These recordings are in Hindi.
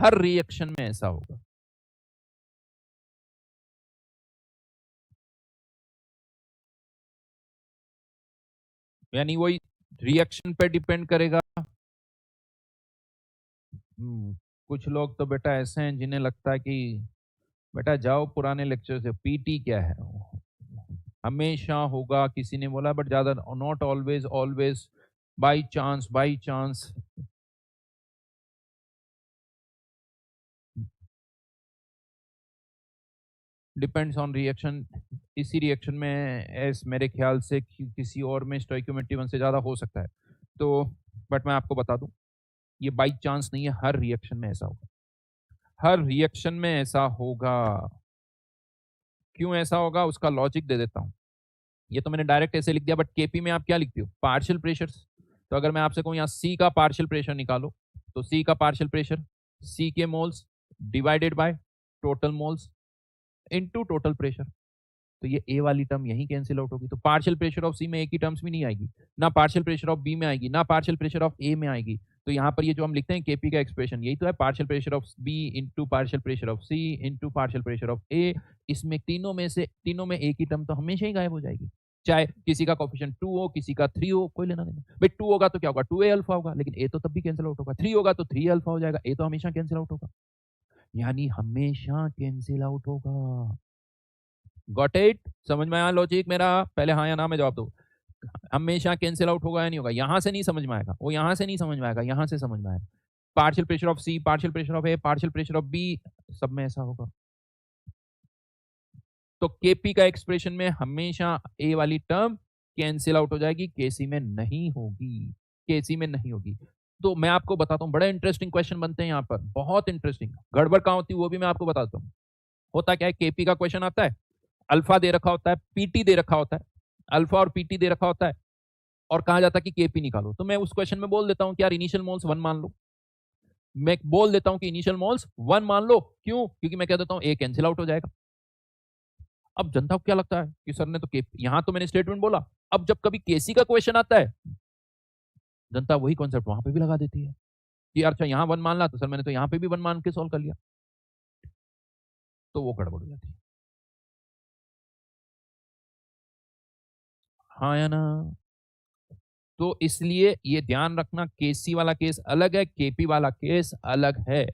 हर रिएक्शन में ऐसा होगा। यानी वही रिएक्शन पे डिपेंड करेगा। कुछ लोग तो बेटा ऐसे हैं जिन्हें लगता है कि बेटा जाओ पुराने लेक्चर से, पीटी क्या है, हमेशा होगा, किसी ने बोला, बट ज्यादा not always, always, by chance, by chance. Depends on reaction. इसी रिएक्शन में एस मेरे ख्याल से किसी और में स्टोइकियोमेट्री 1 से ज्यादा हो सकता है। तो बट मैं आपको बता दूं, ये बाई चांस नहीं है, हर रिएक्शन में ऐसा होगा, हर रिएक्शन में ऐसा होगा। क्यों ऐसा होगा उसका लॉजिक दे देता हूं। ये तो मैंने डायरेक्ट ऐसे लिख दिया, बट केपी में आप क्या लिखते हो, पार्शियल प्रेशर। तो अगर मैं आपसे कहूं यहाँ सी का पार्शियल प्रेशर निकालो, तो सी का पार्शियल प्रेशर सी के moles divided by total moles into total pressure. तो ये ए वाली टर्म यहीं कैंसिल आउट होगी, तो पार्शियल प्रेशर ऑफ सी में एक ही टर्म्स भी नहीं आएगी, ना पार्शियल प्रेशर ऑफ बी में आएगी, ना पार्शियल प्रेशर ऑफ ए में आएगी। तो यहाँ पर ये जो हम लिखते हैं केपी का एक्सप्रेशन, यही तो है, partial pressure of B into partial pressure of C into partial pressure of A. इसमें तीनों में एक ही टर्म तो हमेशा ही गायब हो जाएगी, चाहे किसी का कोफिशिएंट 2 हो, किसी का 3 हो, कोई लेना देना। भाई 2 होगा तो क्या होगा, 2a अल्फा होगा, लेकिन a तो तब भी कैंसिल आउट होगा। 3 होगा तो 3 अल्फा हो जाएगा, a तो हमेशा कैंसिल आउट होगा, यानी हमेशा कैंसिल आउट होगा। Got it? समझ में आया लॉजिक मेरा? पहले हाँ या ना में जवाब दो। हमेशा कैंसिल आउट होगा या नहीं होगा? यहां से नहीं समझ में आएगा, वो यहां से नहीं समझ में आएगा, यहां से समझ में आएगा। Partial pressure of C, partial pressure of A, partial pressure of B, सब में ऐसा होगा। तो केपी का एक्सप्रेशन में हमेशा ए वाली टर्म कैंसिल आउट हो जाएगी, केसी में नहीं होगी, केसी में नहीं होगी। तो मैं आपको बताता हूं, बड़ा इंटरेस्टिंग क्वेश्चन बनते हैं यहाँ पर, बहुत इंटरेस्टिंग। गड़बड़ कहां होती है वो भी मैं आपको बताता हूँ। होता क्या है, केपी का क्वेश्चन आता है, अल्फा दे रखा होता है, पीटी दे रखा होता है, अल्फा और पीटी दे रखा होता है, और कहा जाता है कि केपी निकालो। तो मैं उस क्वेश्चन में बोल देता हूं कि यार इनिशियल मोल्स 1 मान लो। मैं बोल देता हूं कि इनिशियल मोल्स 1 मान लो, क्यों? क्योंकि मैं कह देता हूं ए कैंसिल आउट हो जाएगा। अब जनता को क्या लगता है कि सर ने तो केपी, यहां तो मैंने स्टेटमेंट बोला, अब जब कभी केसी का क्वेश्चन आता है, जनता वही कॉन्सेप्ट वहां पे भी लगा देती है कि अच्छा यहां 1 मान ला, तो सर मैंने तो यहां पे भी 1 मान के सोल्व कर लिया। तो वो गड़बड़ हो जाती है। हाँ या ना? तो इसलिए ये ध्यान रखना, केसी वाला केस अलग है, केपी वाला केस अलग है।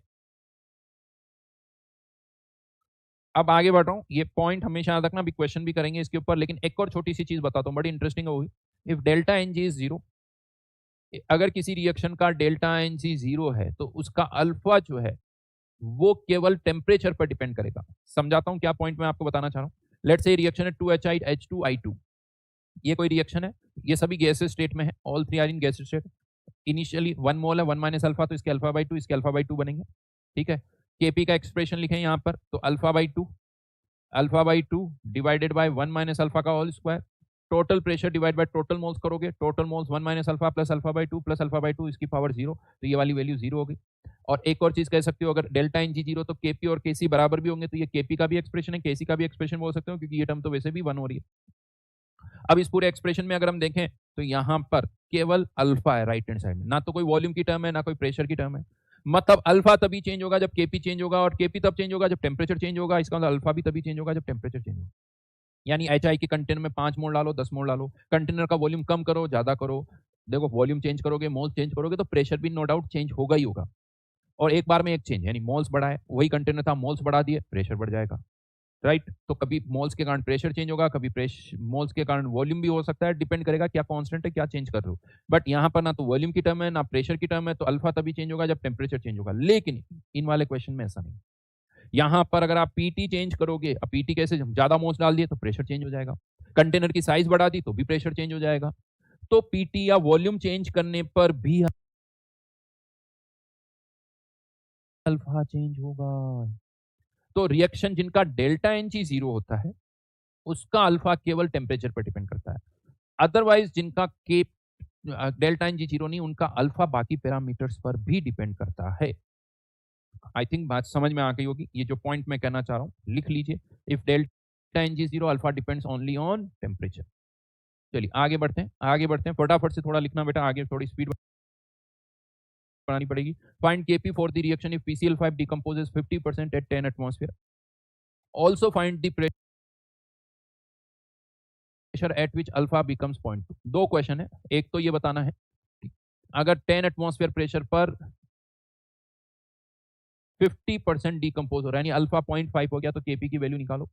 अब आगे बढ़ रहा हूं, ये पॉइंट हमेशा याद रखना, अभी क्वेश्चन भी करेंगे इसके ऊपर, लेकिन एक और छोटी सी चीज बताता हूं, बड़ी इंटरेस्टिंग होगी। If delta n g is 0, अगर किसी रिएक्शन का डेल्टा एन जी 0 है, तो उसका अल्फा जो है वो केवल टेम्परेचर पर डिपेंड करेगा। समझाता हूं क्या पॉइंट मैं आपको बताना चाह रहा हूं। लेट्स से रिएक्शन है 2HI H2I2, ये कोई रिएक्शन है, ये सभी गैसेस स्टेट में है, all three are in gas state. Initially 1 mole है, 1 माइनस अल्फा, तो इसके अल्फा बाई 2, इसके अल्फा बाई 2 बनेंगे। ठीक है, केपी का एक्सप्रेशन लिखें यहाँ पर, तो alpha by two divided by 1 minus alpha का whole square, total pressure divide by total moles करोगे, total moles 1 minus alpha plus alpha by 2 plus alpha by 2 इसकी पावर 0, तो ये वाली वैल्यू 0 होगी। और एक और चीज कह सकते हो, अगर डेल्टा इन जी 0, तो केपी और केसी बराबर भी होंगे, तो ये केपी का भी एक्सप्रेशन है, केसी का भी एक्सप्रेशन बोल सकते हो, क्योंकि ये टर्म तो वैसे भी 1 हो रही है। अब इस पूरे एक्सप्रेशन में अगर हम देखें, तो यहां पर केवल अल्फा है राइट हैंड साइड में, ना तो कोई वॉल्यूम की टर्म है, ना कोई प्रेशर की टर्म है। मतलब अल्फा तभी चेंज होगा जब केपी चेंज होगा, और केपी तब चेंज होगा जब टेम्परेचर चेंज होगा, इसका मतलब अल्फा भी तभी चेंज होगा जब टेम्परेचर चेंज होगा। यानी एच आई के कंटेनर में 5 मोल डालो, 10 मोल डालो, कंटेनर का वॉल्यूम कम करो, ज्यादा करो, देखो वॉल्यूम चेंज करोगे, मोल्स चेंज करोगे, तो प्रेशर भी नो डाउट चेंज होगा ही होगा। और एक बार में एक चेंज, यानी मोल्स बढ़ा है, वही कंटेनर था, मोल्स बढ़ा दिए, प्रेशर बढ़ जाएगा। राइट? तो कभी मोल्स के कारण प्रेशर चेंज होगा, कभी मोल्स के कारण वॉल्यूम भी हो सकता है, डिपेंड करेगा क्या कांस्टेंट है, क्या चेंज कर रहे हो। बट यहाँ पर ना तो वॉल्यूम की टर्म है, ना प्रेशर की टर्म है, तो अल्फा तभी चेंज होगा जब टेम्परेचर चेंज होगा। लेकिन इन वाले क्वेश्चन में ऐसा नहीं। यहाँ पर अगर आप पीटी चेंज करोगे, अब पीटी कैसे, ज्यादा मोल्स डाल दिए तो प्रेशर चेंज हो जाएगा, कंटेनर की साइज बढ़ा दी तो भी प्रेशर चेंज हो जाएगा। तो पीटी या वॉल्यूम चेंज करने पर भी अल्फा चेंज होगा। तो रिएक्शन जिनका डेल्टा एन जी 0 होता है, उसका अल्फा केवल टेम्परेचर पर डिपेंड करता है। अदरवाइज जिनका के डेल्टा एन जी 0 नहीं, उनका अल्फा बाकी पैरामीटर्स पर भी डिपेंड करता है। आई थिंक बात समझ में आ गई होगी। ये जो पॉइंट मैं कहना चाह रहा हूं लिख लीजिए, if delta n g 0 alpha depends only on temperature. चलिए आगे बढ़ते हैं, आगे बढ़ते हैं, फटाफट से थोड़ा लिखना बेटा, आगे थोड़ी स्पीड बनानी पड़ेगी। Find Kp for the reaction if PCl5 decomposes 50% at 10 atmosphere. Also find the pressure at which alpha becomes 0.2। दो क्वेश्चन है, एक तो ये बताना है अगर 10 एटमॉस्फेयर प्रेशर पर 50% डिकम्पोज हो रहा है यानी अल्फा 0.5 हो गया तो केपी की वैल्यू निकालो।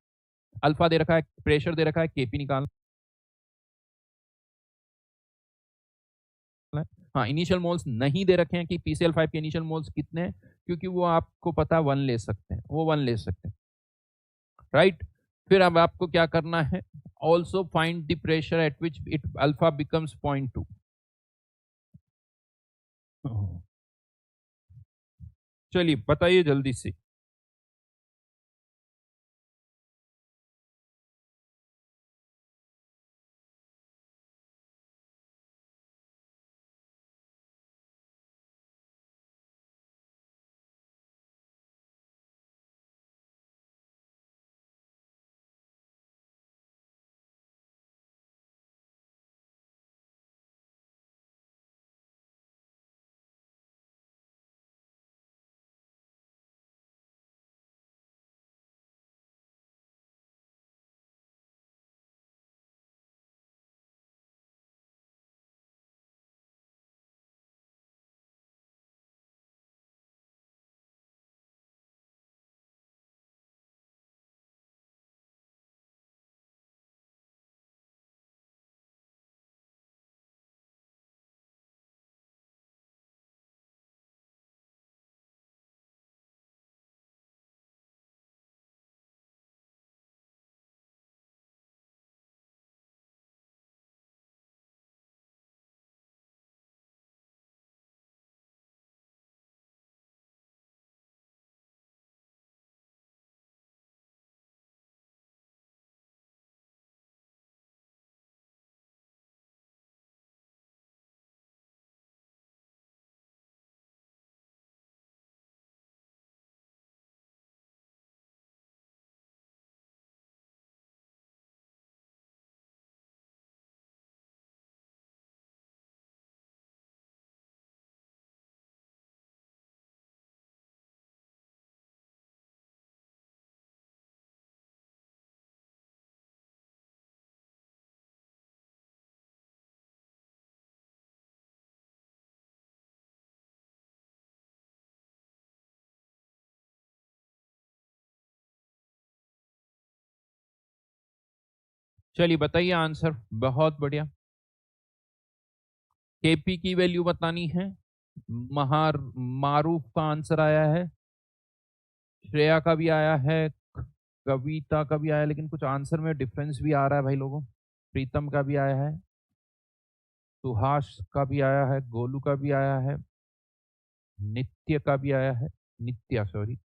अल्फा दे रखा है, प्रेशर दे रखा है, केपी निकालना है। हाँ, इनिशियल मोल्स नहीं दे रखे हैं कि PCl5 के इनिशियल मोल्स कितने हैं, क्योंकि वो आपको पता 1 ले सकते हैं, वो 1 ले सकते हैं, राइट। फिर अब आपको क्या करना है, also find the pressure at which it alpha becomes 0.2। चलिए बताइए जल्दी से। चलिए बताइए आंसर, बहुत बढ़िया। केपी की वैल्यू बतानी है। महार मारूफ का आंसर आया है, श्रेया का भी आया है, कविता का भी आया, लेकिन कुछ आंसर में डिफरेंस भी आ रहा है भाई लोगों। प्रीतम का भी आया है, सुहास का भी आया है, गोलू का भी आया है, नित्य का भी आया है, नित्या सॉरी।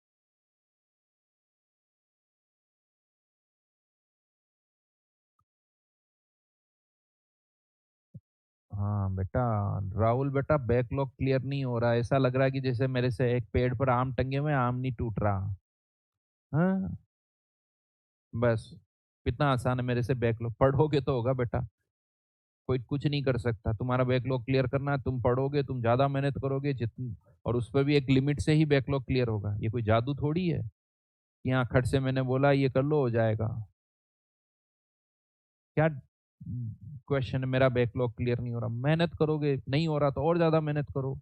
हाँ बेटा, राहुल बेटा बैकलॉग क्लियर नहीं हो रहा, ऐसा लग रहा है कि जैसे मेरे से एक पेड़ पर आम टंगे हुए आम नहीं टूट रहा। हाँ बस, कितना आसान है, मेरे से बैकलॉग पढ़ोगे तो होगा बेटा, कोई कुछ नहीं कर सकता। तुम्हारा बैकलॉग क्लियर करना है, तुम पढ़ोगे, तुम ज्यादा मेहनत करोगे जितनी, और उस पर भी एक लिमिट से ही बैकलॉग क्लियर होगा। ये कोई जादू थोड़ी है कि यहाँ खट से मैंने बोला ये कर लो हो जाएगा। क्या क्वेश्चन है, मेरा बैकलॉग क्लियर नहीं हो रहा, मेहनत करोगे, नहीं हो रहा तो और ज्यादा मेहनत करो।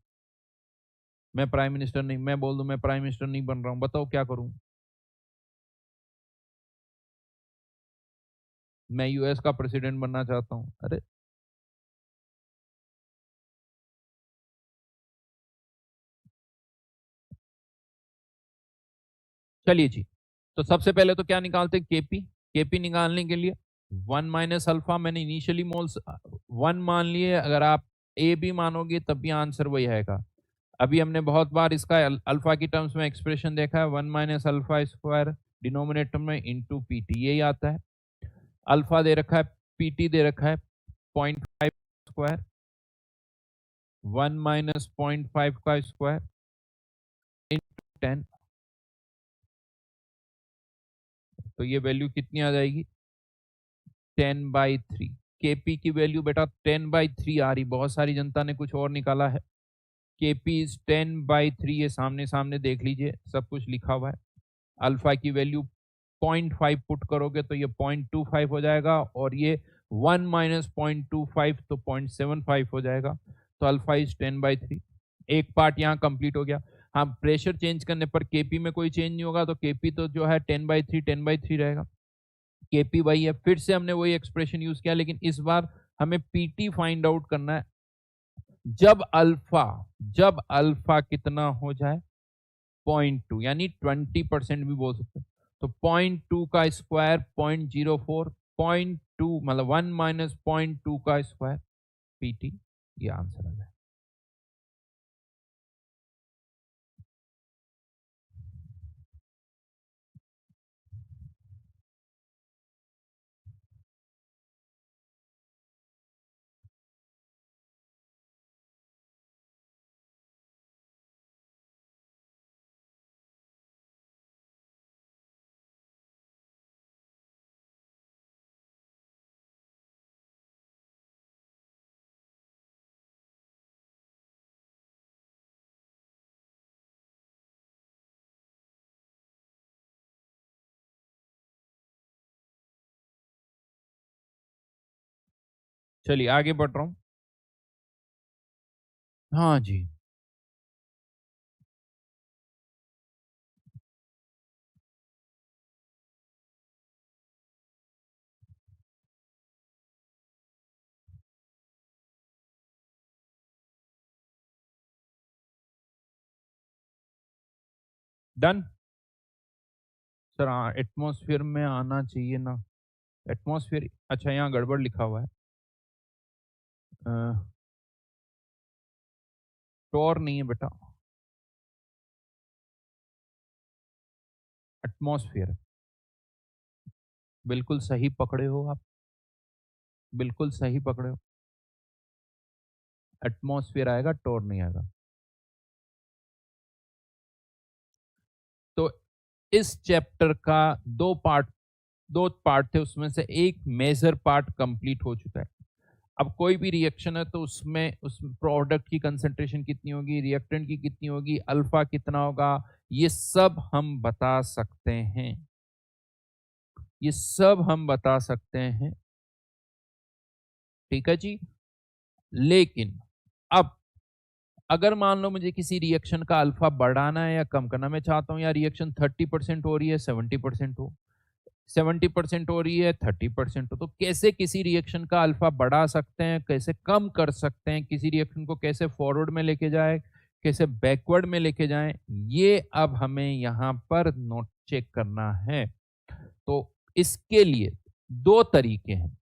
मैं प्राइम मिनिस्टर नहीं, मैं बोल दूं मैं प्राइम मिनिस्टर नहीं बन रहा हूं, बताओ क्या करूं। मैं यूएस का प्रेसिडेंट बनना चाहता हूं, अरे चलिए जी। तो सबसे पहले तो क्या निकालते, केपी। केपी निकालने के लिए 1 - अल्फा, मैंने इनिशियली मोल्स 1 मान लिए, अगर आप ए भी मानोगे तब भी आंसर वही आएगा। अभी हमने बहुत बार इसका अल्फा की टर्म्स में एक्सप्रेशन देखा है, 1 - अल्फा स्क्वायर डिनोमिनेटर में इंटू पीटी, यही आता है। अल्फा दे रखा है, पीटी दे रखा है 0.5 स्क्वायर, 1 - 0.5 का स्क्वायर इंटू 10। तो ये वैल्यू कितनी आ जाएगी, 10/3। केपी की वैल्यू बेटा 10/3 आ रही, बहुत सारी जनता ने कुछ और निकाला है। KP इज 10/3, ये सामने सामने देख लीजिए, सब कुछ लिखा हुआ है। अल्फा की वैल्यू 0.5 पुट करोगे तो ये 0.25 हो जाएगा, और ये 1 माइनस 0.25 तो 0.75 हो जाएगा। तो अल्फा इज 10/3। एक पार्ट यहाँ कंप्लीट हो गया। हाँ, प्रेशर चेंज करने पर केपी में कोई चेंज नहीं होगा, तो केपी तो जो है 10/3 रहेगा। केपी वही है, फिर से हमने वही एक्सप्रेशन यूज किया, लेकिन इस बार हमें पीटी फाइंड आउट करना है जब अल्फा कितना हो जाए 0.2, यानी 20% भी बोल सकते हैं। तो 0.2 का स्क्वायर 0.04, 0.2 मतलब 1 माइनस 0.2 का स्क्वायर पीटी, ये आंसर आ जाए। चलिए आगे बढ़ रहा हूं। हाँ जी, डन। सर हाँ, एटमॉस्फेयर में आना चाहिए ना। एटमॉस्फेयर, अच्छा यहाँ गड़बड़ लिखा हुआ है। टोर नहीं है बेटा, एटमॉस्फेयर। बिल्कुल सही पकड़े हो आप, बिल्कुल सही पकड़े हो। एटमॉस्फेयर आएगा, टोर नहीं आएगा। तो इस चैप्टर का दो पार्ट थे, उसमें से एक मेजर पार्ट कंप्लीट हो चुका है। अब कोई भी रिएक्शन है तो उसमें उस प्रोडक्ट की कंसंट्रेशन कितनी होगी, रिएक्टेंट की कितनी होगी, अल्फा कितना होगा, ये सब हम बता सकते हैं, ये सब हम बता सकते हैं। ठीक है जी। लेकिन अब अगर मान लो मुझे किसी रिएक्शन का अल्फा बढ़ाना है या कम करना, मैं चाहता हूं यार रिएक्शन 30% हो रही है, 70% हो, 70% हो रही है, 30% हो, तो कैसे किसी रिएक्शन का अल्फा बढ़ा सकते हैं, कैसे कम कर सकते हैं, किसी रिएक्शन को कैसे फॉरवर्ड में लेके जाए, कैसे बैकवर्ड में लेके जाए, ये अब हमें यहाँ पर नोट चेक करना है। तो इसके लिए दो तरीके हैं,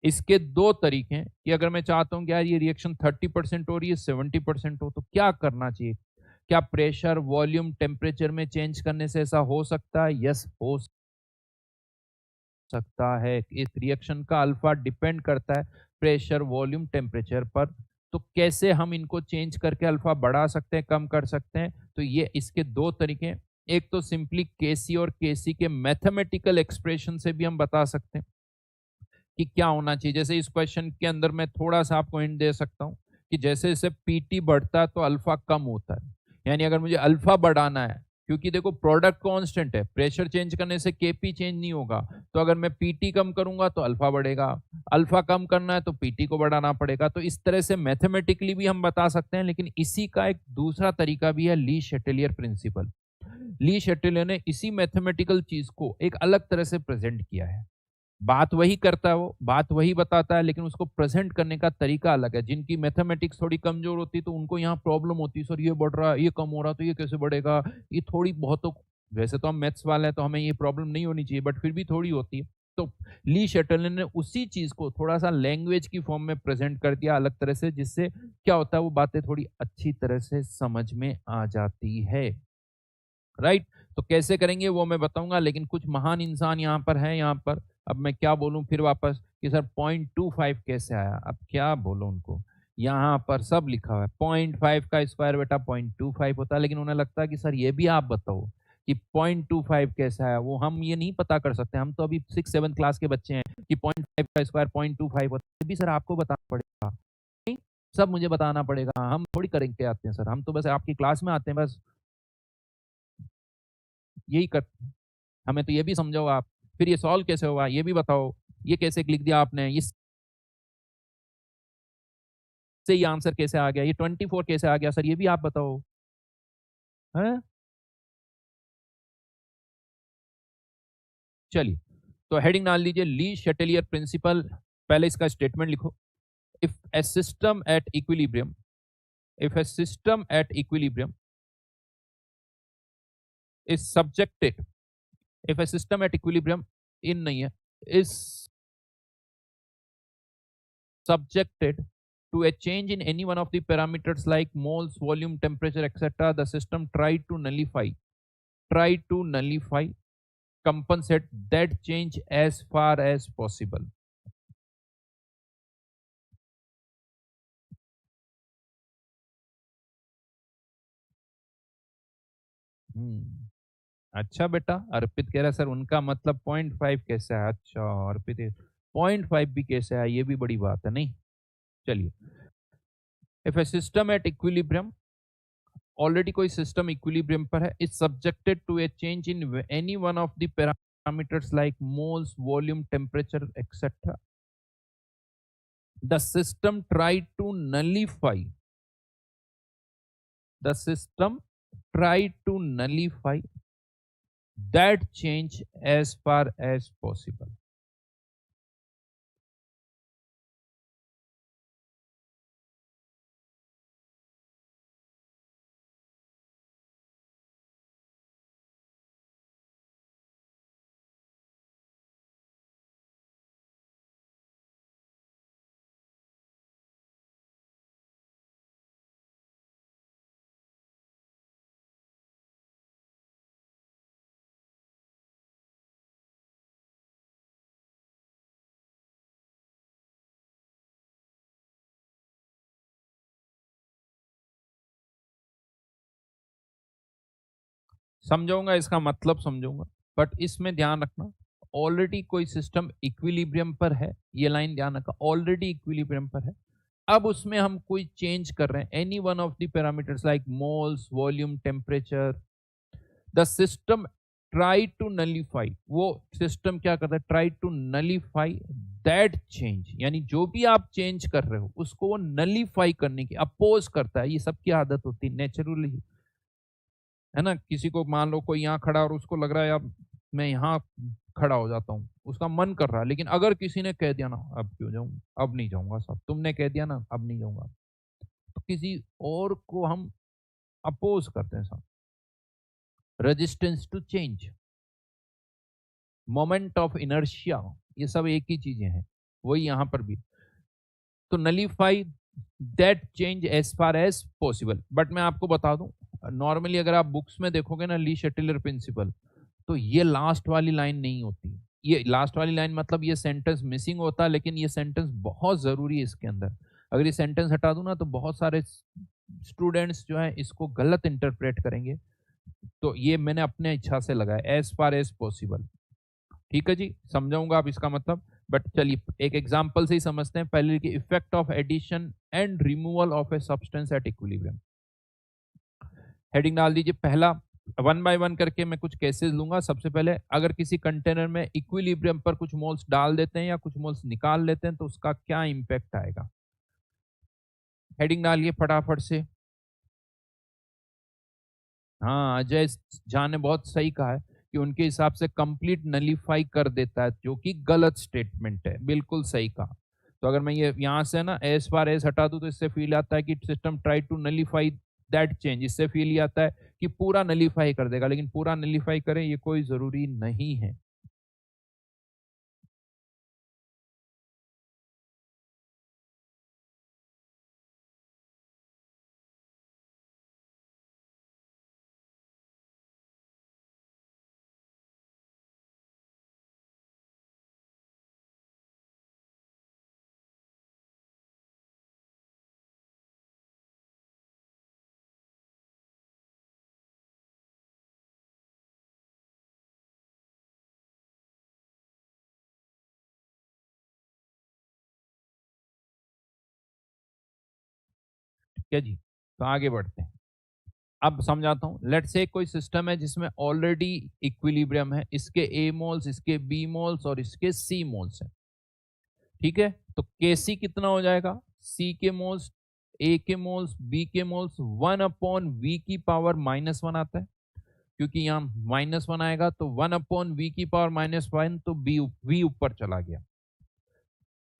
इसके दो तरीके हैं कि अगर मैं चाहता हूं कि यार ये रिएक्शन 30% हो रही है, 70% हो, तो क्या करना चाहिए। क्या प्रेशर वॉल्यूम टेम्परेचर में चेंज करने से ऐसा हो सकता है? यस, हो सकता है। इस रिएक्शन का अल्फा डिपेंड करता है प्रेशर वॉल्यूम टेम्परेचर पर। तो कैसे हम इनको चेंज करके अल्फा बढ़ा सकते हैं, कम कर सकते हैं, तो ये इसके दो तरीके हैं। एक तो सिंपली केसी और केसी के मैथमेटिकल एक्सप्रेशन से भी हम बता सकते हैं कि क्या होना चाहिए। जैसे इस क्वेश्चन के अंदर मैं थोड़ा सा आपको हिंट दे सकता हूँ कि जैसे जैसे पीटी बढ़ता है तो अल्फा कम होता है। यानी अगर मुझे अल्फा बढ़ाना है, क्योंकि देखो प्रोडक्ट कांस्टेंट है, प्रेशर चेंज करने से केपी चेंज नहीं होगा, तो अगर मैं पीटी कम करूंगा तो अल्फा बढ़ेगा, अल्फा कम करना है तो पीटी को बढ़ाना पड़ेगा। तो इस तरह से मैथमेटिकली भी हम बता सकते हैं, लेकिन इसी का एक दूसरा तरीका भी है, ली शेटेलियर प्रिंसिपल। ली शेटेलियर ने इसी मैथमेटिकल चीज को एक अलग तरह से प्रेजेंट किया है। बात वही करता है, वो बात वही बताता है, लेकिन उसको प्रेजेंट करने का तरीका अलग है। जिनकी मैथमेटिक्स थोड़ी कमजोर होती है तो उनको यहाँ प्रॉब्लम होती है, सर ये बढ़ रहा है, ये कम हो रहा है, तो ये कैसे बढ़ेगा, ये थोड़ी बहुत तो, वैसे तो हम मैथ्स वाले हैं तो हमें ये प्रॉब्लम नहीं होनी चाहिए, बट फिर भी थोड़ी होती है। तो ली शटल ने उसी चीज को थोड़ा सा लैंग्वेज की फॉर्म में प्रेजेंट कर दिया अलग तरह से, जिससे क्या होता है वो बातें थोड़ी अच्छी तरह से समझ में आ जाती है। राइट। तो कैसे करेंगे वो मैं बताऊंगा, लेकिन कुछ महान इंसान यहाँ पर है, यहाँ पर अब मैं क्या बोलूं फिर वापस कि सर 0.25 कैसे आया, अब क्या बोलूं उनको। यहाँ पर सब लिखा हुआ है, 0.5 का स्क्वायर बेटा 0.25 होता है, लेकिन उन्हें लगता है कि सर ये भी आप बताओ कि 0.25 कैसे आया। वो हम ये नहीं पता कर सकते, हम तो अभी 6-7 क्लास के बच्चे हैं कि 0.5 का स्क्वायर 0.25 होता है, ये भी सर आपको बताना पड़ेगा। सब मुझे बताना पड़ेगा, हम थोड़ी करके आते हैं सर, हम तो बस आपकी क्लास में आते हैं, बस यही करते हैं। हमें तो ये भी समझाओ आप, फिर ये सॉल्व कैसे हुआ ये भी बताओ, ये कैसे लिख दिया आपने, इससे ये आंसर कैसे आ गया, ये 24 कैसे आ गया सर, ये भी आप बताओ। हैं? चलिए, तो हेडिंग डाल दीजिए ली शेटेलियर प्रिंसिपल। पहले इसका स्टेटमेंट लिखो। If a system at equilibrium, if a system at equilibrium is subjected, if a system at equilibrium, इन नहीं है, is subjected to a change in any one of the parameters like moles, volume, temperature, etc., the system try to nullify, compensate that change as far as possible. अच्छा बेटा, अर्पित कह रहा है सर उनका मतलब 0.5 कैसे है। अच्छा अर्पित, 0.5 भी कैसे है, ये भी बड़ी बात है नहीं। चलिए, if a system at equilibrium, already कोई सिस्टम इक्विलिब्रियम पर है, is subjected to a change in any one of the parameters like moles, volume, temperature etcetera, the system tried to nullify, the system tried to nullify that change as far as possible. समझाऊंगा, इसका मतलब समझाऊंगा, बट इसमें ध्यान रखना, ऑलरेडी कोई सिस्टम इक्विलिब्रियम पर है, ये लाइन ध्यान रखा, ऑलरेडी इक्विलिब्रियम पर है, अब उसमें हम कोई चेंज कर रहे हैं, any one of the parameters like moles, volume, temperature, the system try to nullify, वो सिस्टम क्या करता है, try to nullify that change, यानी जो भी आप चेंज कर रहे हो उसको वो नलीफाई करने की, अपोज करता है, ये सबकी आदत होती है नेचुरली, है ना। किसी को मान लो कोई यहाँ खड़ा और उसको लग रहा है अब मैं यहाँ खड़ा हो जाता हूँ, उसका मन कर रहा है, लेकिन अगर किसी ने कह दिया ना अब क्यों जाऊँ, अब नहीं जाऊंगा साहब, तुमने कह दिया ना अब नहीं जाऊंगा, तो किसी और को हम अपोज करते हैं साहब। Resistance to change, moment of inertia, ये सब एक ही चीजें हैं, वही यहां पर भी। तो nullify that change as far as possible, but मैं आपको बता दूं, नॉर्मली अगर आप बुक्स में देखोगे ना ली शेटिलर प्रिंसिपल, तो ये लास्ट वाली लाइन नहीं होती, ये लास्ट वाली लाइन मतलब ये सेंटेंस मिसिंग होता है, लेकिन ये सेंटेंस बहुत जरूरी है इसके अंदर। अगर ये सेंटेंस हटा दूं ना तो बहुत सारे स्टूडेंट्स जो है इसको गलत इंटरप्रेट करेंगे, तो ये मैंने अपने इच्छा से लगाया एज फार एज पॉसिबल। ठीक है जी, समझाऊंगा आप इसका मतलब, बट चलिए एक एग्जांपल से ही समझते हैं। पहले की effect of addition and removal of a substance at equilibrium, heading डाल दीजिए पहला, वन बाय वन करके मैं कुछ केसेस लूंगा। सबसे पहले, अगर किसी कंटेनर में इक्विलिब्रियम पर कुछ मोल्स डाल देते हैं या कुछ मोल्स निकाल लेते हैं तो उसका क्या इंपैक्ट आएगा। हेडिंग डालिए फटाफट से। हाँ, अजय झा ने बहुत सही कहा है कि उनके हिसाब से कंप्लीट नलीफाई कर देता है, जो कि गलत स्टेटमेंट है, बिल्कुल सही कहा। तो अगर मैं ये यहाँ से ना एज फार एज हटा दूं तो इससे फील आता है कि system try to nullify that change, इससे फील ये आता है कि पूरा नलीफाई कर देगा, लेकिन पूरा नलीफाई करे ये कोई जरूरी नहीं है। है जी, तो आगे बढ़ते हैं। अब समझाता हूं। लेट्स से कोई सिस्टम है जिसमें ऑलरेडी इक्विलिब्रियम है, इसके ए मोल्स, इसके बी मोल्स और इसके सी मोल्स है। ठीक है, तो के सी कितना हो जाएगा, सी के मोल्स, ए के मोल्स, बी के मोल्स 1/v की पावर -1 आता है, क्योंकि यहाँ -1 आएगा तो 1/v की पावर -1, तो बी वी ऊपर चला गया।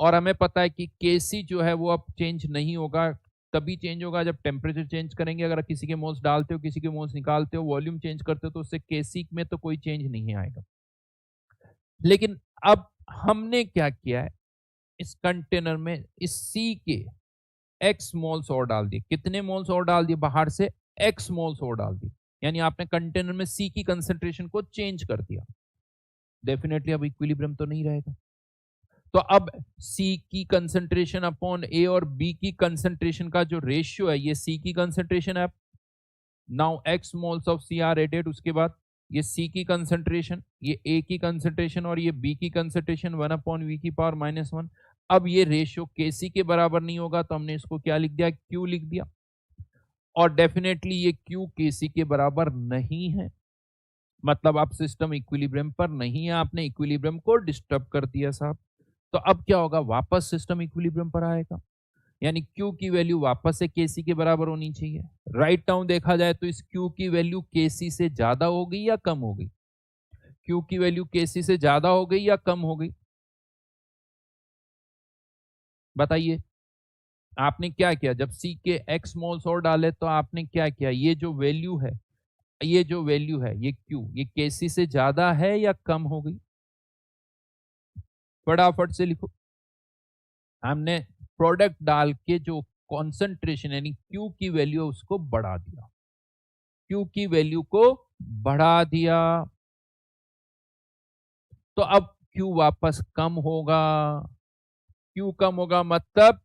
और हमें पता है कि केसी जो है वो अब चेंज नहीं होगा, तभी चेंज होगा जब टेम्परेचर चेंज करेंगे। अगर किसी के मोल्स डालते हो, किसी के मोल्स निकालते हो, वॉल्यूम चेंज करते हो, तो उससे केसी में तो कोई चेंज नहीं आएगा। लेकिन अब हमने क्या किया है, इस कंटेनर में इस सी के एक्स मोल्स और डाल दिए। कितने मोल्स और डाल दिए, बाहर से एक्स मोल्स और डाल दिए, यानी आपने कंटेनर में सी की कंसेंट्रेशन को चेंज कर दिया। डेफिनेटली अब इक्विलिब्रियम तो नहीं रहेगा। तो अब सी की कंसेंट्रेशन अपॉन ए और बी की कंसेंट्रेशन का जो रेशियो है, ये सी की कंसेंट्रेशन है। Now x moles of C are added, उसके बाद ये सी की कंसेंट्रेशन, ये ए की कंसेंट्रेशन और ये बी की कंसेंट्रेशन 1/v की पावर -1। अब ये रेशियो केसी के बराबर नहीं होगा, तो हमने इसको क्या लिख दिया, क्यू लिख दिया। और डेफिनेटली ये क्यू केसी के बराबर नहीं है, मतलब आप सिस्टम इक्विलिब्रियम पर नहीं है, आपने इक्विलिब्रियम को डिस्टर्ब कर दिया साहब। तो अब क्या होगा, वापस सिस्टम इक्विलिब्रियम पर आएगा, यानी Q की वैल्यू वापस से Kc के बराबर होनी चाहिए। राइट डाउन देखा जाए तो इस Q की वैल्यू Kc से ज्यादा हो गई या कम हो गई, Q की वैल्यू Kc से ज्यादा हो गई या कम हो गई, बताइए। आपने क्या किया, जब C के x मोल्स और डाले तो आपने क्या किया, ये जो वैल्यू है, ये जो वैल्यू है, ये Q, ये Kc से ज्यादा है या कम हो गई, फटाफट से लिखो। हमने प्रोडक्ट डाल के जो कॉन्सेंट्रेशन यानी Q की वैल्यू है उसको बढ़ा दिया, Q की वैल्यू को बढ़ा दिया, तो अब Q वापस कम होगा। Q कम होगा मतलब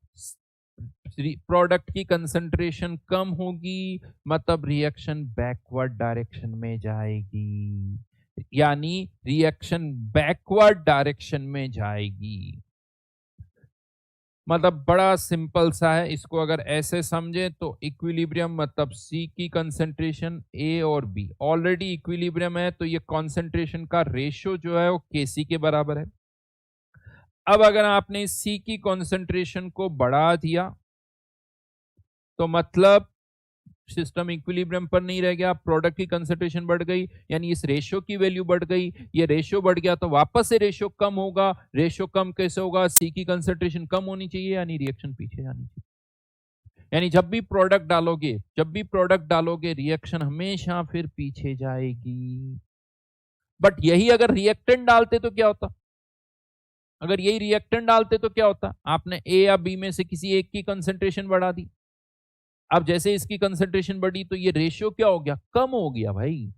प्रोडक्ट की कंसंट्रेशन कम होगी, मतलब रिएक्शन बैकवर्ड डायरेक्शन में जाएगी, यानी रिएक्शन बैकवर्ड डायरेक्शन में जाएगी। मतलब बड़ा सिंपल सा है, इसको अगर ऐसे समझे तो इक्विलिब्रियम मतलब सी की कंसेंट्रेशन ए और बी ऑलरेडी इक्विलिब्रियम है, तो ये कंसेंट्रेशन का रेशियो जो है वो केसी के बराबर है। अब अगर आपने सी की कंसेंट्रेशन को बढ़ा दिया तो मतलब सिस्टम इक्विलिब्रियम पर नहीं रह गया, प्रोडक्ट की कंसेंट्रेशन बढ़ गई, यानी इस रेशियो की वैल्यू बढ़ गई। ये रेशियो बढ़ गया तो वापस से रेशियो कम होगा। रेशियो कम कैसे होगा, सी की कंसेंट्रेशन कम होनी चाहिए, यानी रिएक्शन पीछे जानी चाहिए। यानी जब भी प्रोडक्ट डालोगे रिएक्शन हमेशा फिर पीछे जाएगी। बट यही अगर रिएक्टेंट डालते तो क्या होता, अगर यही रिएक्टेंट डालते तो क्या होता, आपने ए या बी में से किसी एक की कंसेंट्रेशन बढ़ा दी। अब जैसे इसकी कंसेंट्रेशन बढ़ी तो ये रेशियो क्या हो गया, कम हो गया भाई।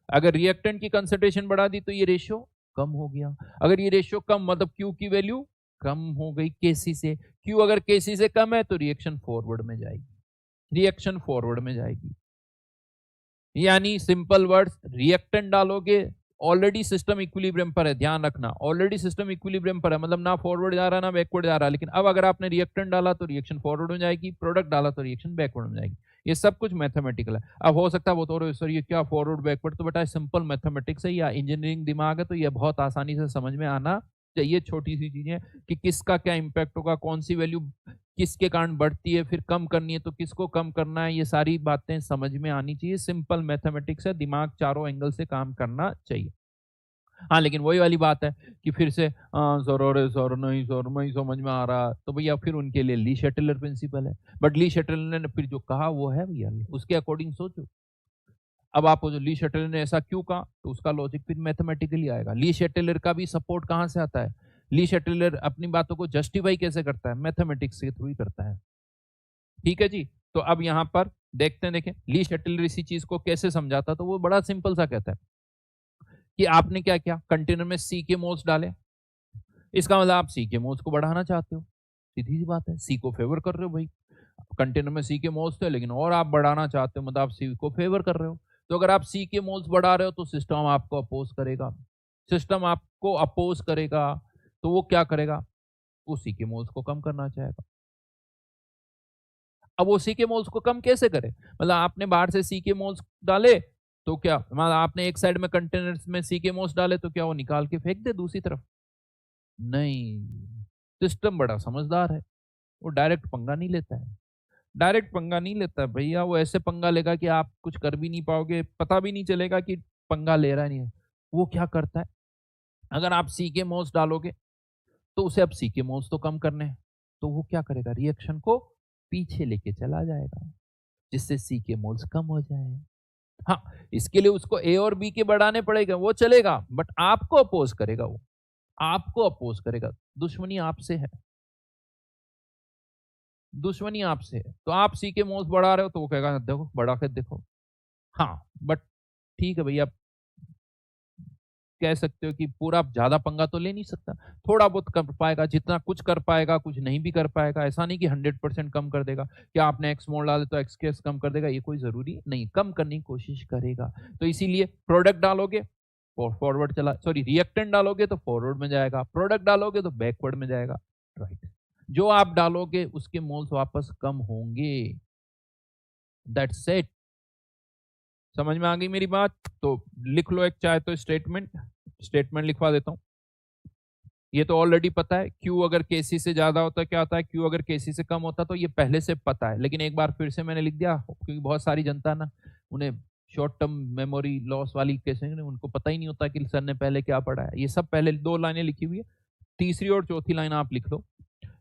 अगर रिएक्टेंट की कंसेंट्रेशन बढ़ा दी तो ये रेशियो कम हो गया। अगर ये रेशियो कम मतलब क्यू की वैल्यू कम हो गई केसी से। क्यू अगर केसी से कम है तो रिएक्शन फॉरवर्ड में जाएगी, रिएक्शन फॉरवर्ड में जाएगी। यानी सिंपल वर्ड्स, रिएक्टेंट डालोगे, ऑलरेडी सिस्टम इक्विलिब्रियम पर है, ध्यान रखना ऑलरेडी सिस्टम इक्विलिब्रियम पर है, मतलब ना फॉरवर्ड जा रहा ना बैकवर्ड जा रहा। लेकिन अब अगर आपने रिएक्टेंट डाला तो रिएक्शन फॉरवर्ड हो जाएगी, प्रोडक्ट डाला तो रिएक्शन बैकवर्ड हो जाएगी। ये सब कुछ मैथमेटिकल है। अब हो सकता है वो तो सर ये क्या फॉरवर्ड बैकवर्ड, तो बेटा सिंपल मैथमेटिक्स है या इंजीनियरिंग दिमाग है, तो ये बहुत आसानी से समझ में आना चाहिए। छोटी सी चीजें कि किसका क्या इंपैक्ट होगा, कौन सी वैल्यू किसके कारण बढ़ती है, फिर कम करनी है तो किसको कम करना है, ये सारी बातें समझ में आनी चाहिए। सिंपल मैथमेटिक्स है, दिमाग चारों एंगल से काम करना चाहिए। हाँ, लेकिन वही वाली बात है कि फिर से सर नहीं समझ में आ रहा, तो भैया फिर उनके लिए ली शेटलर प्रिंसिपल है। बट ली शेटलर ने फिर जो कहा वो है भैया, उसके अकॉर्डिंग सोचो। अब आप जो ली शेटलर ने ऐसा क्यों कहा, तो उसका लॉजिक फिर मैथमेटिकली आएगा। ली शेटलर का भी सपोर्ट कहाँ से आता है, ली शेटलर अपनी बातों को जस्टिफाई कैसे करता है, मैथमेटिक्स के थ्रू ही करता है। ठीक है जी, तो अब यहाँ पर देखते हैं, देखें ली शेटलर इसी चीज को कैसे समझाता, तो वो बड़ा सिंपल सा कहता है कि आपने क्या किया, कंटेनर में सी के मोल्स डाले, इसका मतलब आप सी के मोल्स को बढ़ाना चाहते हो, सीधी सी बात है, सी को फेवर कर रहे हो भाई। कंटेनर में सी के मोल्स थे लेकिन और आप बढ़ाना चाहते हो, मतलब आप सी को फेवर कर रहे हो। तो अगर आप सी के मोल्स बढ़ा रहे हो तो सिस्टम आपको अपोज करेगा, सिस्टम आपको अपोज करेगा, तो वो क्या करेगा, वो सी के मोल्स को कम करना चाहेगा। अब वो सी के मोल्स को कम कैसे करे? मतलब आपने बाहर से सी के मोल्स डाले तो क्या, मतलब आपने एक साइड में कंटेनर्स में सी के मोल्स डाले तो क्या वो निकाल के फेंक दे दूसरी तरफ? नहीं, सिस्टम बड़ा समझदार है, वो डायरेक्ट पंगा नहीं लेता है। डायरेक्ट पंगा नहीं लेता है भैया, वो ऐसे पंगा लेगा कि आप कुछ कर भी नहीं पाओगे, पता भी नहीं चलेगा कि पंगा ले रहा नहीं है। वो क्या करता है, अगर आप सी के मोल्स डालोगे तो उसे अब सी के मोल्स तो कम करने हैं, तो वो क्या करेगा, रिएक्शन को पीछे लेके चला जाएगा जिससे सी के मोल्स कम हो जाए। हाँ, इसके लिए उसको ए और बी के बढ़ाने पड़ेगा, वो चलेगा, बट आपको अपोज करेगा, वो आपको अपोज करेगा। दुश्मनी आपसे है, दुश्मनी आपसे है। तो आप सी के मोल्स बढ़ा रहे हो तो वो कहेगा देखो बढ़ा के देखो। हाँ बट ठीक है भैया, कह सकते हो कि पूरा ज्यादा पंगा तो ले नहीं सकता, थोड़ा बहुत कर पाएगा, जितना कुछ कर पाएगा, कुछ नहीं भी कर पाएगा। ऐसा नहीं कि 100% कम कर देगा, क्या आपने एक्स मोल डाले तो एक्स केस कम कर देगा, ये कोई जरूरी नहीं, कम करने की कोशिश करेगा। तो इसीलिए प्रोडक्ट डालोगे फॉरवर्ड चला, सॉरी रिएक्टेंट डालोगे तो फॉरवर्ड में जाएगा, प्रोडक्ट डालोगे तो बैकवर्ड में जाएगा, राइट। जो आप डालोगे उसके मोल्स वापस कम होंगे, दैट्स इट। समझ में आ गई मेरी बात? तो लिख लो एक चाहे तो स्टेटमेंट लिखवा देता हूं। ये तो ऑलरेडी पता है, Q अगर KC से ज्यादा होता है क्या होता है, Q अगर KC से कम होता तो ये पहले से पता है, लेकिन एक बार फिर से मैंने लिख दिया क्योंकि बहुत सारी जनता ना, उन्हें शॉर्ट टर्म मेमोरी लॉस वाली केसेस में उनको पता ही नहीं होता कि सर ने पहले क्या पढ़ा है। ये सब पहले 2 लाइनें लिखी हुई है, तीसरी और चौथी लाइन आप लिख लो।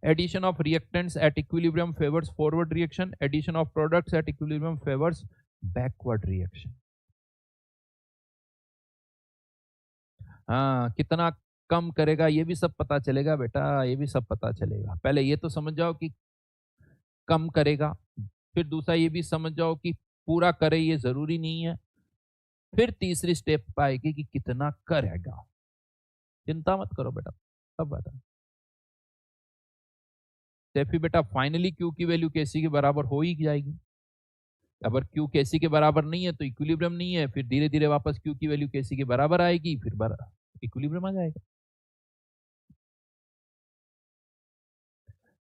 Addition of reactants at equilibrium favours forward reaction, addition of products at equilibrium favours backward reaction. हाँ, कितना कम करेगा ये भी सब पता चलेगा बेटा, ये भी सब पता चलेगा। पहले ये तो समझ जाओ कि कम करेगा, फिर दूसरा ये भी समझ जाओ कि पूरा करे ये जरूरी नहीं है, फिर तीसरी स्टेप आएगी कि कितना करेगा। चिंता मत करो बेटा, सब बता। फिर बेटा फाइनली क्यू की वैल्यू केसी के बराबर हो ही जाएगी। अगर क्यू केसी के बराबर नहीं है तो इक्विलिब्रियम नहीं है, फिर धीरे धीरे वापस क्यू की वैल्यू केसी के बराबर आएगी, फिर इक्विलिब्रियम आ जाएगा।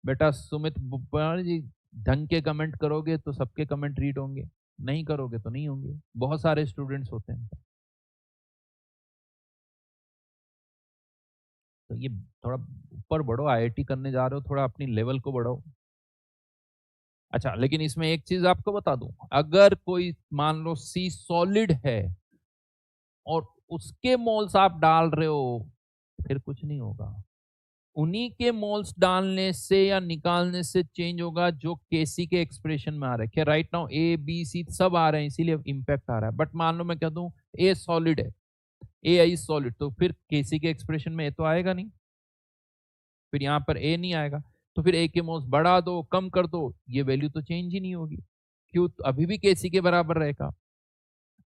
बेटा सुमित बुप्पाल जी, ढंग के कमेंट करोगे तो सबके कमेंट रीड होंगे, नहीं करोगे तो नहीं होंगे, बहुत सारे स्टूडेंट्स होते हैं। तो ये थोड़ा ऊपर बढ़ो, आईआईटी करने जा रहे हो, थोड़ा अपनी लेवल को बढ़ाओ। अच्छा, लेकिन इसमें एक चीज आपको बता दूं, अगर कोई मान लो सी सॉलिड है और उसके मोल्स आप डाल रहे हो, फिर कुछ नहीं होगा। उन्हीं के मोल्स डालने से या निकालने से चेंज होगा जो केसी के एक्सप्रेशन में आ रहे हैं। Right now A B C सब आ रहे हैं इसीलिए इंपैक्ट आ रहा है, बट मान लो मैं कह दूं ए सॉलिड है, ए आई सॉलिड, तो फिर केसी के एक्सप्रेशन में ए तो आएगा नहीं, फिर यहाँ पर ए नहीं आएगा, तो फिर ए के मोल्स बढ़ा दो कम कर दो, ये वैल्यू तो चेंज ही नहीं होगी। क्यों? तो अभी भी केसी के बराबर रहेगा।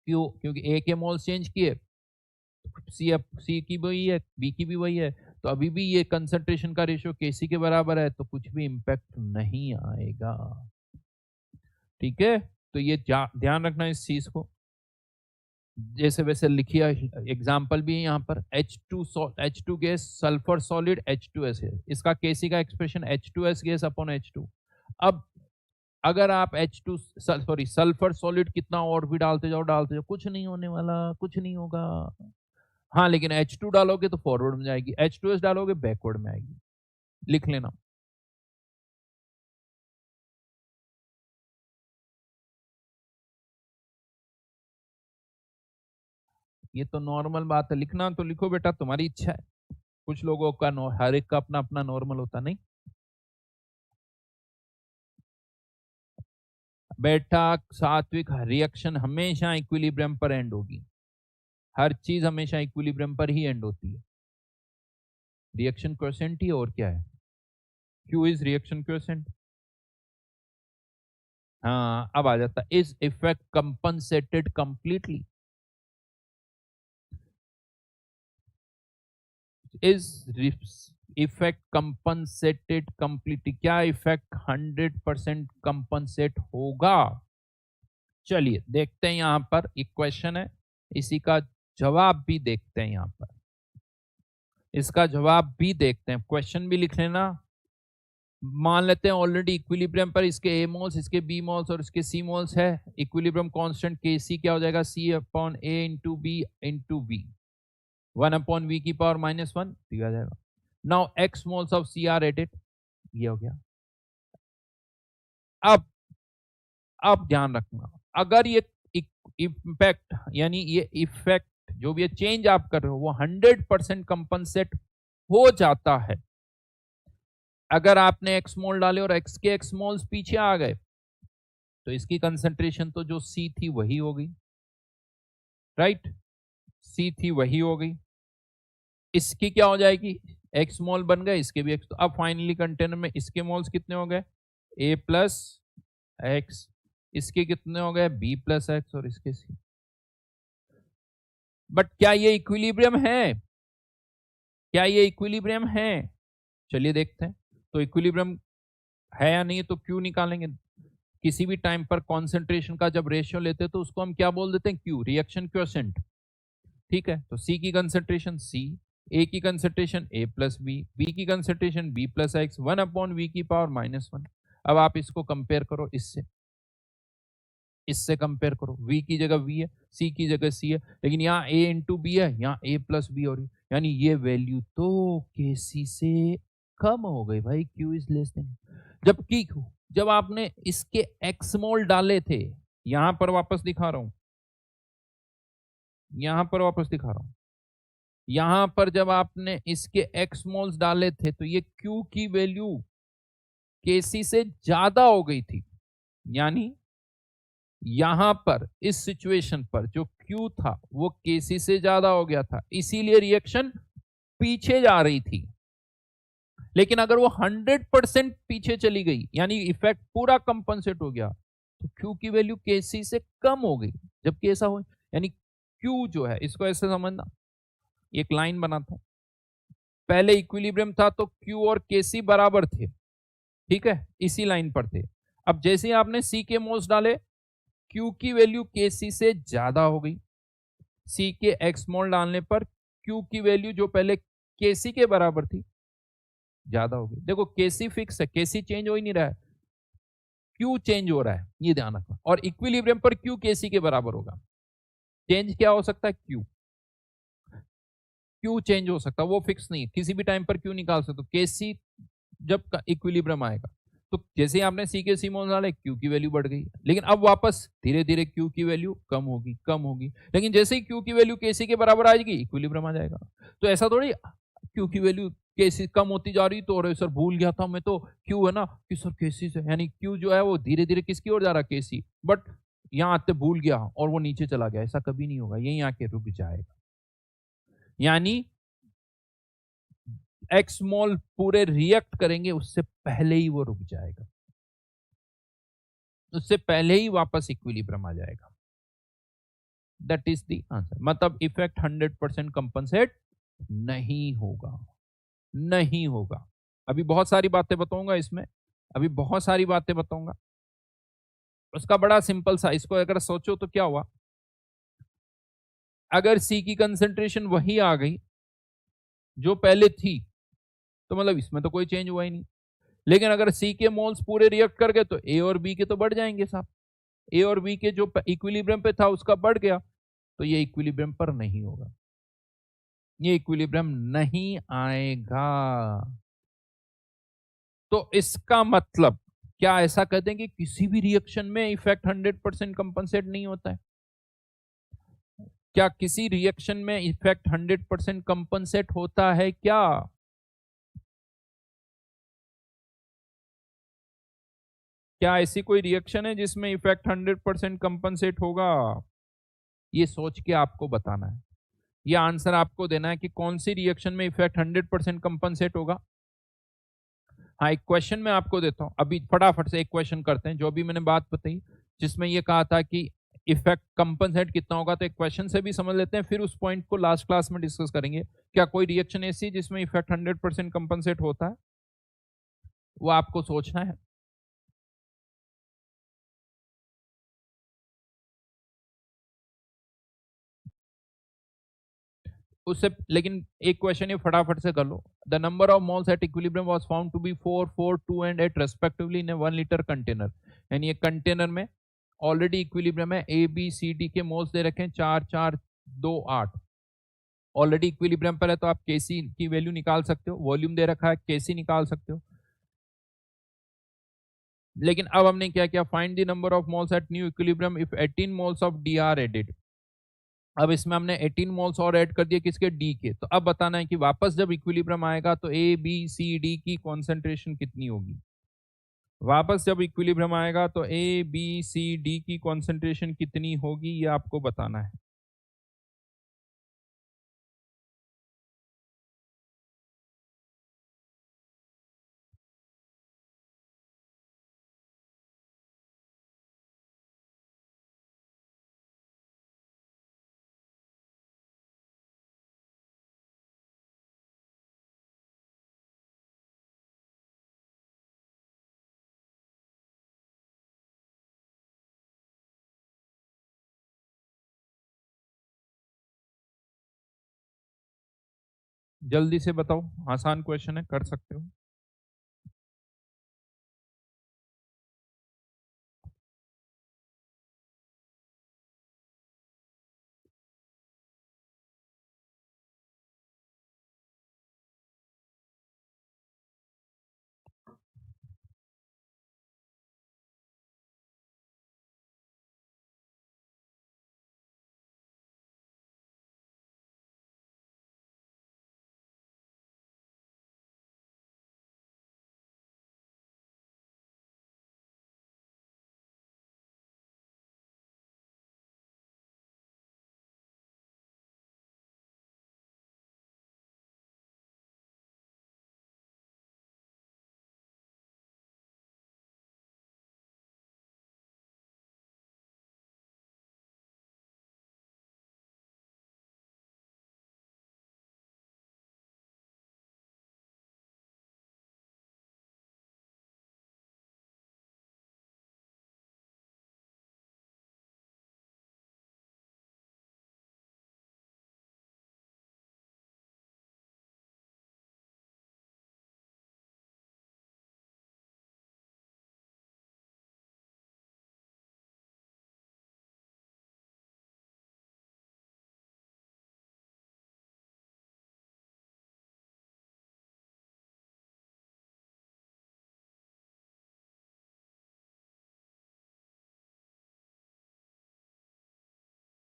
क्यों? क्योंकि ए के मोल्स चेंज किए, सी की वही है, बी की भी वही है, तो अभी भी ये कंसंट्रेशन का रेशियो केसी के बराबर है, तो कुछ भी इंपैक्ट नहीं आएगा। ठीक है, तो ये ध्यान रखना इस चीज को। जैसे वैसे लिखिए, एग्जाम्पल भी है यहाँ पर, H2 gas sulphur solid H2S है, इसका केसी का expression H2S gas upon H2। अब अगर आप सल्फर सॉलिड कितना और भी डालते जाओ कुछ नहीं होने वाला, कुछ नहीं होगा। हाँ, लेकिन H2 डालोगे तो फॉरवर्ड में जाएगी, H2S डालोगे बैकवर्ड में आएगी। लिख लेना। ये तो नॉर्मल बात है, लिखना तो लिखो बेटा, तुम्हारी इच्छा है। कुछ लोगों का हर एक का अपना अपना नॉर्मल होता नहीं। बेटा सात्विक रिएक्शन हमेशा इक्विलिब्रियम पर एंड होगी, हर चीज हमेशा इक्विलिब्रियम पर ही एंड होती है। रिएक्शन क्वोशिएंट ही और क्या है, क्यू इज रिएक्शन क्वोशिएंट। हाँ, अब आ जाता, is effect compensated completely, is effect compensated completely, क्या इफेक्ट 100% कंपनसेट होगा? चलिए देखते हैं, यहां पर एक क्वेश्चन है, इसी का जवाब भी देखते हैं। यहां पर इसका जवाब भी देखते हैं, क्वेश्चन भी लिख लेना मान लेते हैं ऑलरेडी इक्विलिब्रियम पर इसके ए मोल्स, इसके बी मोल्स और इसके सी मोल्स है। इक्विलिब्रियम कांस्टेंट के सी क्या हो जाएगा, C upon A into B into V, 1/v की पावर -1 दिया जाएगा। Now x moles of C are added, ये हो गया। अब ध्यान रखना, अगर ये इम्पैक्ट यानी ये इफेक्ट जो भी ये चेंज आप कर रहे हो वो 100% कंपनसेट हो जाता है, अगर आपने एक्स मोल डाले और एक्स के एक्स मोल्स पीछे आ गए तो इसकी कंसंट्रेशन तो जो सी थी वही हो गई, राइट, सी थी वही हो गई। इसकी क्या हो जाएगी, एक्स मोल बन गए, इसके भी एक्स। तो अब फाइनली कंटेनर में इसके मोल्स कितने हो गए, ए प्लस एक्स, इसके कितने हो गए, बी प्लस एक्स और इसके सी। बट क्या ये इक्विलिब्रियम है, क्या ये इक्विलिब्रियम है, चलिए देखते हैं। तो इक्विलिब्रियम है या नहीं, तो क्यू निकालेंगे। किसी भी टाइम पर कॉन्सेंट्रेशन का जब रेशियो लेते हैं तो उसको हम क्या बोल देते हैं, क्यू, रिएक्शन क्वोशेंट, ठीक है। तो सी की कंसेंट्रेशन सी, ए की concentration A plus B, B की concentration B plus x, 1/v की पावर -1। अब आप इसको कंपेयर करो इससे, इससे कंपेयर करो, v की जगह v है, c की जगह c है, लेकिन यहाँ a इंटू बी है, यहाँ a प्लस बी हो रही, यानी ये वैल्यू तो kc से कम हो गई भाई, q इज लेस देन। जबकि जब आपने इसके x मोल डाले थे, यहां पर वापस दिखा रहा हूं, यहां पर वापस दिखा रहा हूं, यहां पर जब आपने इसके x मोल्स डाले थे तो ये q की वैल्यू kc से ज्यादा हो गई थी, यानी यहां पर इस सिचुएशन पर जो Q था वो Kc से ज्यादा हो गया था, इसीलिए रिएक्शन पीछे जा रही थी। लेकिन अगर वो 100% पीछे चली गई, यानी इफेक्ट पूरा कंपनसेट हो गया, तो Q की वैल्यू Kc से कम हो गई। जबकि ऐसा हो, यानी Q जो है, इसको ऐसे समझना, एक लाइन बनाता हूं, पहले इक्विलिब्रियम था तो Q और Kc बराबर थे, ठीक है, इसी लाइन पर थे। अब जैसे ही आपने C के मोल्स डाले, Q की वैल्यू Kc से ज्यादा हो गई, C के x मोल डालने पर Q की वैल्यू जो पहले Kc के बराबर थी ज्यादा हो गई। देखो Kc फिक्स है, Kc चेंज हो ही नहीं रहा है, Q चेंज हो रहा है, ये ध्यान रखना। और इक्विलिब्रियम पर Q Kc के बराबर होगा, चेंज क्या हो सकता है, Q चेंज हो सकता है, वो फिक्स नहीं है, किसी भी टाइम पर Q निकाल सकते हो। Kc जब इक्विलिब्रियम आएगा तो जैसे ही आपने C के C मोल डाले, Q की वैल्यू बढ़ गई, लेकिन अब वापस धीरे धीरे Q की वैल्यू कम होगी, कम होगी, लेकिन जैसे ही Q की वैल्यू Kc के बराबर आ जाएगी, इक्विलिब्रियम आ जाएगा। तो ऐसा थोड़ी Q की वैल्यू Kc कम होती जा रही तो अरे सर भूल गया था मैं, तो Q है ना कि सर Kc से, यानी Q जो है वो धीरे धीरे किसकी ओर जा रहा है, Kc, बट यहाँ आते भूल गया और वो नीचे चला गया, ऐसा कभी नहीं होगा, यहीं आके रुक जाएगा। यानी एक्स मोल पूरे रिएक्ट करेंगे उससे पहले ही वो रुक जाएगा, उससे पहले ही वापस इक्विलिब्रियम आ जाएगा। दैट इज द आंसर, मतलब इफेक्ट 100% कंपनसेट नहीं होगा, नहीं होगा। अभी बहुत सारी बातें बताऊंगा इसमें, अभी बहुत सारी बातें बताऊंगा। उसका बड़ा सिंपल सा, इसको अगर सोचो तो क्या हुआ, अगर सी की कंसेंट्रेशन वही आ गई जो पहले थी, तो मतलब इसमें तो कोई चेंज हुआ ही नहीं। लेकिन अगर सी के मोल्स पूरे रिएक्ट कर गए तो ए और बी के तो बढ़ जाएंगे साहब, ए और बी के जो इक्विलिब्रियम पे था उसका बढ़ गया, तो ये इक्विलिब्रियम पर नहीं होगा, ये इक्विलिब्रियम नहीं आएगा। तो इसका मतलब क्या ऐसा कहते हैं कि किसी भी रिएक्शन में इफेक्ट 100% कंपनसेट नहीं होता है? क्या किसी रिएक्शन में इफेक्ट 100% कंपनसेट होता है क्या? क्या ऐसी कोई रिएक्शन है जिसमें इफेक्ट 100% कंपनसेट होगा? ये सोच के आपको बताना है, ये आंसर आपको देना है कि कौन सी रिएक्शन में इफेक्ट 100% कंपनसेट होगा। हाँ, एक क्वेश्चन मैं आपको देता हूं, अभी फटाफट से एक क्वेश्चन करते हैं, जो अभी मैंने बात बताई जिसमें ये कहा था कि इफेक्ट कंपनसेट कितना होगा, तो एक क्वेश्चन से भी समझ लेते हैं, फिर उस पॉइंट को लास्ट क्लास में डिस्कस करेंगे। क्या कोई रिएक्शन ऐसी है जिसमें इफेक्ट 100% कंपनसेट होता है? वो आपको सोचना है। उससे लेकिन एक क्वेश्चन ये फटाफट से कर लो। The number of moles at equilibrium was found to be 4, 4, 2 and 8 respectively in a 1 litre container. यानी ये कंटेनर में ऑलरेडी इक्विलिब्रियम है, ए बी सी डी के मोल्स दे रखे हैं 4, 4, 2, 8। ऑलरेडी इक्विलिब्रियम पर है तो आप केसी की वैल्यू निकाल सकते हो, वॉल्यूम दे रखा है केसी निकाल सकते हो। लेकिन अब हमने क्या किया, find the number of moles at new equilibrium if 18 moles of D are added. अब इसमें हमने 18 मोल्स और ऐड कर दिए किसके, डी के। तो अब बताना है कि वापस जब इक्विलिब्रियम आएगा तो ए बी सी डी की कॉन्सेंट्रेशन कितनी होगी। वापस जब इक्विलिब्रियम आएगा तो ए बी सी डी की कॉन्सेंट्रेशन कितनी होगी, ये आपको बताना है। जल्दी से बताओ, आसान क्वेश्चन है, कर सकते हो।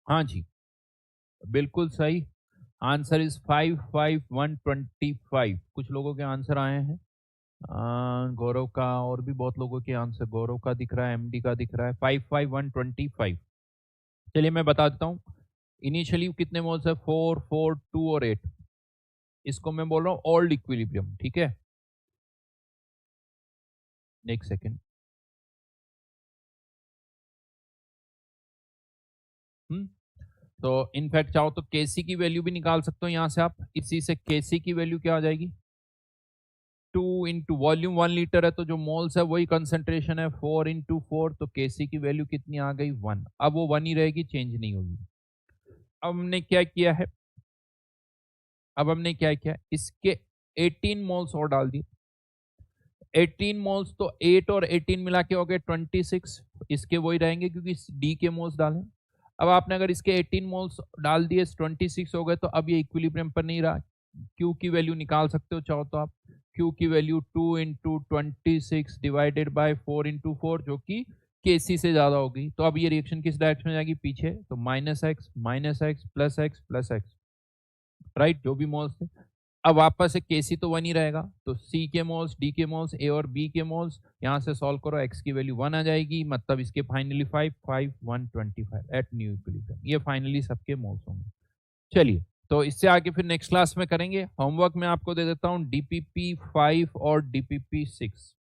हाँ जी, बिल्कुल सही। Answer is 55125। कुछ लोगों के आंसर आए हैं, गौरव का, और भी बहुत लोगों के आंसर, गौरव का दिख रहा है, एमडी का दिख रहा है, 55125। चलिए मैं बता देता हूँ। इनिशियली कितने मोल्स है, 4, 4, 2 और 8। इसको मैं बोल रहा हूँ ओल्ड इक्विलिब्रियम, ठीक है। एक सेकेंड। हम्म तो इनफैक्ट चाहो तो केसी की वैल्यू भी निकाल सकते हो यहाँ से आप। इसी से केसी की वैल्यू क्या आ जाएगी, 2 इंटू वॉल्यूम 1 लीटर है तो जो मोल्स है वही कंसेंट्रेशन है, 4 इंटू 4, तो केसी की वैल्यू कितनी आ गई, 1। अब वो 1 ही रहेगी, चेंज नहीं होगी। अब हमने क्या किया है, इसके 18 मोल्स और डाल दिए। 18 मोल्स तो 8 और 18 मिला के हो गए 26। इसके वही रहेंगे क्योंकि डी के मोल्स डालें। अब आपने अगर इसके 18 मोल्स डाल दिए, 26 हो गए, तो अब ये इक्विलिब्रियम पर नहीं रहा। क्यू की वैल्यू निकाल सकते हो चाहो तो आप। क्यू की value 2 into 26 divided by 4 into 4, जो कि केसी से ज्यादा होगी। तो अब ये रिएक्शन किस डायरेक्शन में जाएगी, पीछे। तो -x plus x plus x, right, जो भी मोल्स थे। अब वापस से केसी तो 1 ही रहेगा, तो सी के मोल्स, डी के मोल्स, ए और बी के मोल्स, यहां से सॉल्व करो, एक्स की वैल्यू 1 आ जाएगी, मतलब इसके फाइनली 55125 एट न्यू इक्विलिब्रियम। ये फाइनली सबके मोल्स होंगे। चलिए, तो इससे आगे फिर नेक्स्ट क्लास में करेंगे। होमवर्क में आपको दे देता हूं डीपीपी 5 और डीपीपी 6।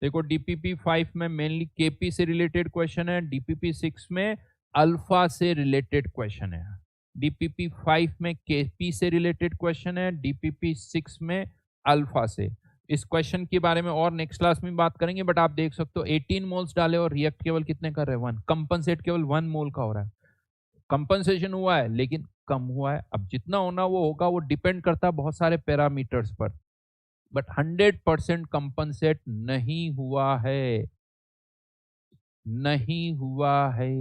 देखो, डीपीपी 5 में मेनली केपी से रिलेटेड क्वेश्चन है, डीपीपी 6 में अल्फा से रिलेटेड क्वेश्चन है। डीपीपी 5 में केपी से रिलेटेड क्वेश्चन है, डीपीपी 6 में अल्फा से। इस क्वेश्चन के बारे में और नेक्स्ट क्लास में बात करेंगे, बट आप देख सकते हो 18 मोल्स डाले और रिएक्ट केवल कितने कर रहे हैं, 1। कंपनसेट केवल 1 मोल का हो रहा है। कंपनसेशन हुआ है लेकिन कम हुआ है। अब जितना होना वो होगा, वो डिपेंड करता है बहुत सारे पैरामीटर्स पर, बट 100% कंपनसेट नहीं हुआ है, नहीं हुआ है,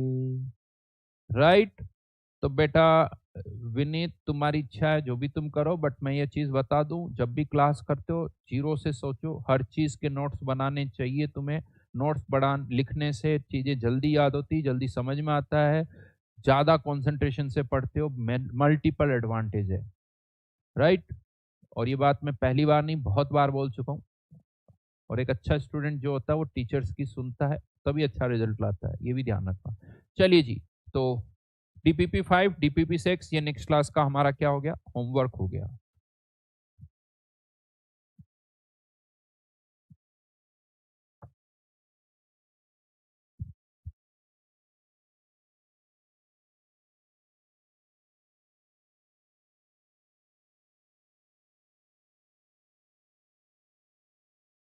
राइट। तो बेटा विनीत, तुम्हारी इच्छा है जो भी तुम करो, बट मैं ये चीज बता दूं, जब भी क्लास करते हो जीरो से सोचो, हर चीज के नोट्स बनाने चाहिए तुम्हें। नोट्स बढ़ा लिखने से चीजें जल्दी याद होती, जल्दी समझ में आता है, ज्यादा कंसंट्रेशन से पढ़ते हो, मल्टीपल एडवांटेज है, राइट। और ये बात मैं पहली बार नहीं बहुत बार बोल चुका हूँ। और एक अच्छा स्टूडेंट जो होता है वो टीचर्स की सुनता है, तभी अच्छा रिजल्ट लाता है, ये भी ध्यान रखना। चलिए जी, तो DPP 5 DPP 6 ये नेक्स्ट क्लास का हमारा क्या हो गया, होमवर्क हो गया।